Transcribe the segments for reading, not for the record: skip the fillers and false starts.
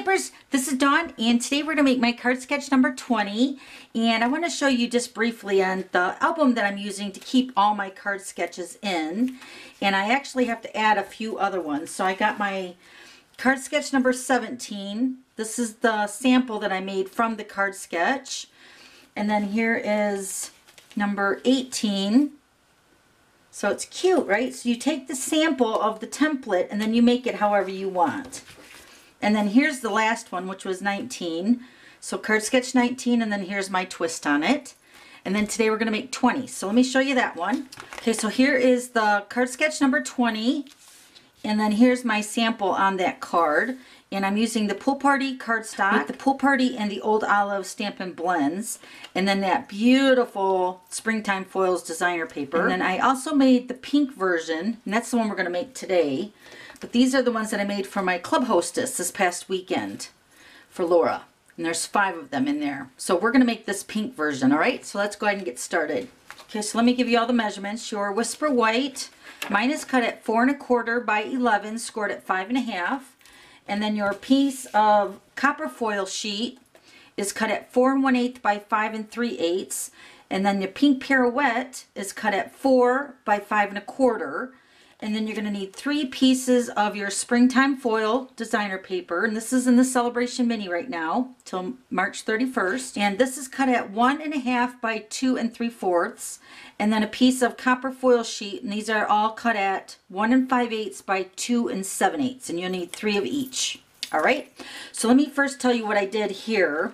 Stampers, this is Dawn, and today we're going to make my card sketch number 20, and I want to show you just briefly on the album that I'm using to keep all my card sketches in, and I actually have to add a few other ones. So I got my card sketch number 17. This is the sample that I made from the card sketch, and then here is number 18. So it's cute, right? So you take the sample of the template and then you make it however you want. And then here's the last one, which was 19. So card sketch 19, and then here's my twist on it. And then today we're going to make 20. So let me show you that one. Okay, so here is the card sketch number 20. And then here's my sample on that card. And I'm using the Pool Party cardstock with the Pool Party and the Old Olive Stampin' Blends. And then that beautiful Springtime Foils designer paper. And then I also made the pink version, and that's the one we're going to make today. But these are the ones that I made for my club hostess this past weekend for Laura. And there's 5 of them in there. So we're going to make this pink version, all right? So let's go ahead and get started. Okay, so let me give you all the measurements. Your Whisper White, mine is cut at 4 1/4 by 11, scored at 5 1/2. And then your piece of copper foil sheet is cut at 4 1/8 by 5 3/8. And then your pink pirouette is cut at 4 by 5 1/4. And then you're going to need 3 pieces of your Springtime Foil designer paper. And this is in the Sale-a-Bration mini right now till March 31st. And this is cut at 1 1/2 by 2 3/4. And then a piece of copper foil sheet. And these are all cut at 1 5/8 by 2 7/8. And you'll need 3 of each. All right. So let me first tell you what I did here.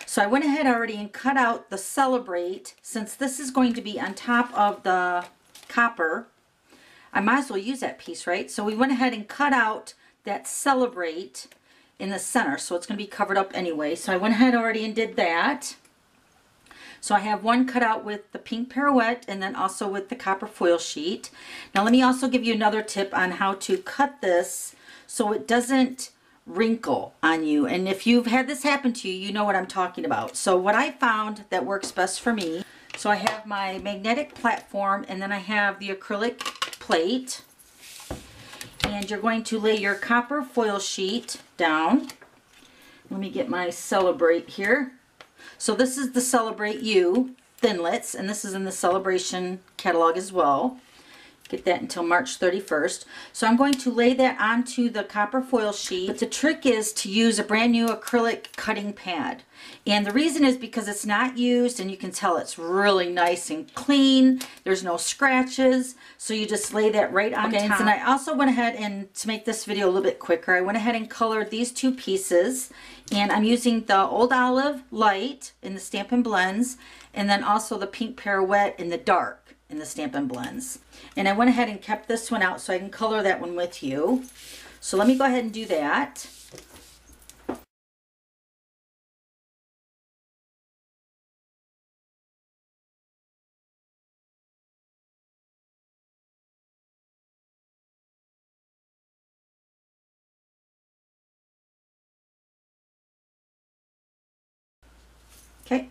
So I went ahead already and cut out the Celebrate. Since this is going to be on top of the copper, I might as well use that piece, right? So we went ahead and cut out that Celebrate in the center, so it's going to be covered up anyway. So I went ahead already and did that. So I have one cut out with the pink pirouette and then also with the copper foil sheet. Now let me also give you another tip on how to cut this so it doesn't wrinkle on you. And if you've had this happen to you, you know what I'm talking about. So what I found that works best for me, so I have my magnetic platform and then I have the acrylic plate, and you're going to lay your copper foil sheet down. Let me get my Celebrate here. So this is the Celebrate U Thinlits, and this is in the Sale-a-Bration catalog as well. Get that until March 31st. So I'm going to lay that onto the copper foil sheet. But the trick is to use a brand new acrylic cutting pad. And the reason is because it's not used, and you can tell it's really nice and clean. There's no scratches. So you just lay that right on top. And I also went ahead and, to make this video a little bit quicker, I went ahead and colored these 2 pieces. And I'm using the Old Olive Light in the Stampin' Blends, and then also the pink pirouette in the dark in the Stampin' Blends. And I went ahead and kept this one out so I can color that one with you. So let me go ahead and do that. Okay,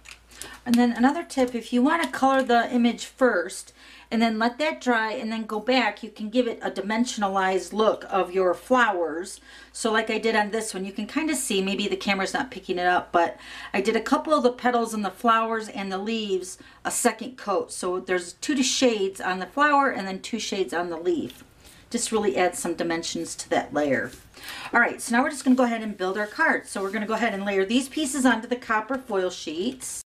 and then another tip, if you want to color the image first and then let that dry and then go back, you can give it a dimensionalized look of your flowers. So like I did on this one, you can kind of see, maybe the camera's not picking it up, but I did a couple of the petals and the flowers and the leaves a second coat. So there's 2 shades on the flower and then 2 shades on the leaf. Just really add some dimensions to that layer. All right, so now we're just going to go ahead and build our card. So we're going to go ahead and layer these pieces onto the copper foil sheets.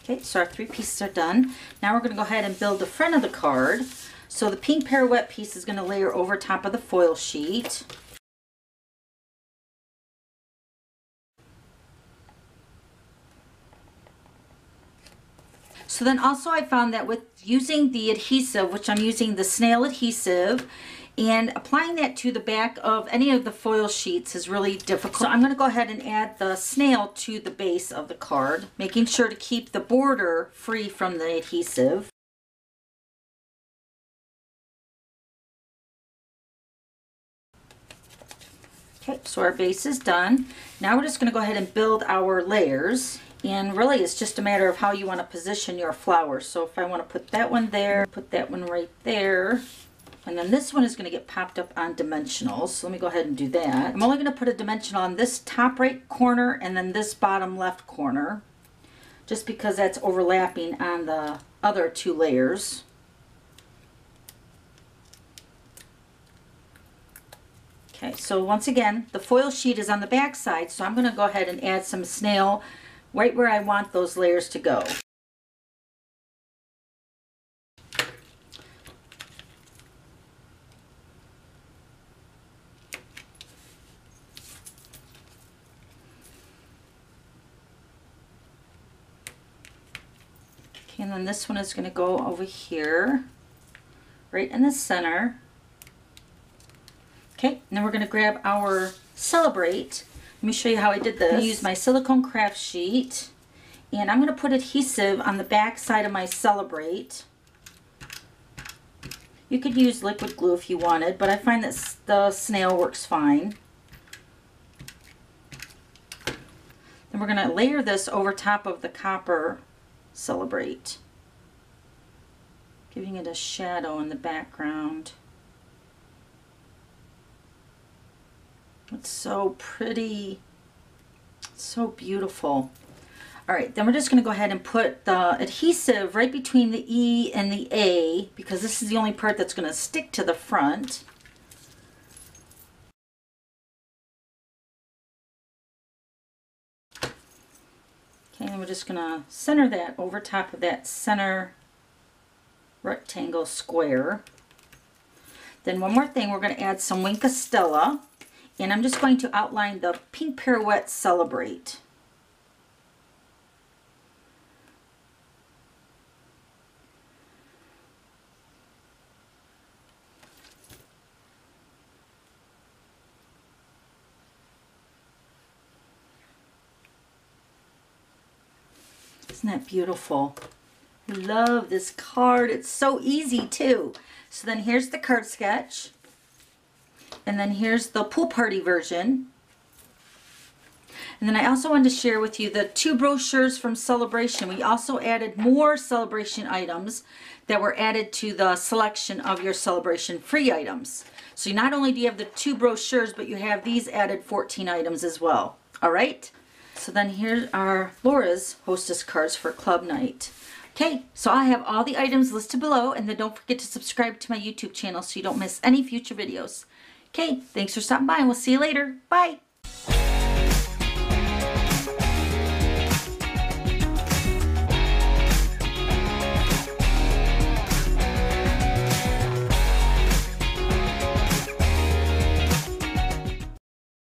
Okay, so our 3 pieces are done. Now we're going to go ahead and build the front of the card. So the pink pirouette piece is going to layer over top of the foil sheet. So then also I found that with using the adhesive, which I'm using the snail adhesive, and applying that to the back of any of the foil sheets is really difficult. So I'm going to go ahead and add the snail to the base of the card, making sure to keep the border free from the adhesive. Okay, so our base is done. Now we're just going to go ahead and build our layers. And really it's just a matter of how you want to position your flowers. So if I want to put that one there, put that one right there, and then this one is going to get popped up on dimensionals. So let me go ahead and do that. I'm only going to put a dimensional on this top right corner and then this bottom left corner, just because that's overlapping on the other 2 layers. Okay, so once again, the foil sheet is on the back side, so I'm going to go ahead and add some snail right where I want those layers to go. Okay, and then this one is going to go over here, right in the center. Okay, and then we're going to grab our Celebrate. Let me show you how I did this. I'm going to use my silicone craft sheet, and I'm going to put adhesive on the back side of my Celebrate. You could use liquid glue if you wanted, but I find that the snail works fine. Then we're going to layer this over top of the copper Celebrate, giving it a shadow in the background. It's so pretty, so beautiful. All right, then we're just going to go ahead and put the adhesive right between the E and the A, because this is the only part that's going to stick to the front. Okay, and we're just going to center that over top of that center rectangle square. Then one more thing, we're going to add some Wink of Stella. And I'm just going to outline the pink pirouette Celebrate. Isn't that beautiful? I love this card. It's so easy too. So then here's the card sketch. And then here's the pool party version. And then I also wanted to share with you the 2 brochures from Sale-a-Bration. We also added more Sale-a-Bration items that were added to the selection of your Sale-a-Bration free items. So not only do you have the 2 brochures, but you have these added 14 items as well. All right? So then here are Laura's hostess cards for club night. Okay, so I have all the items listed below, and then don't forget to subscribe to my YouTube channel so you don't miss any future videos. Okay, thanks for stopping by, and we'll see you later. Bye.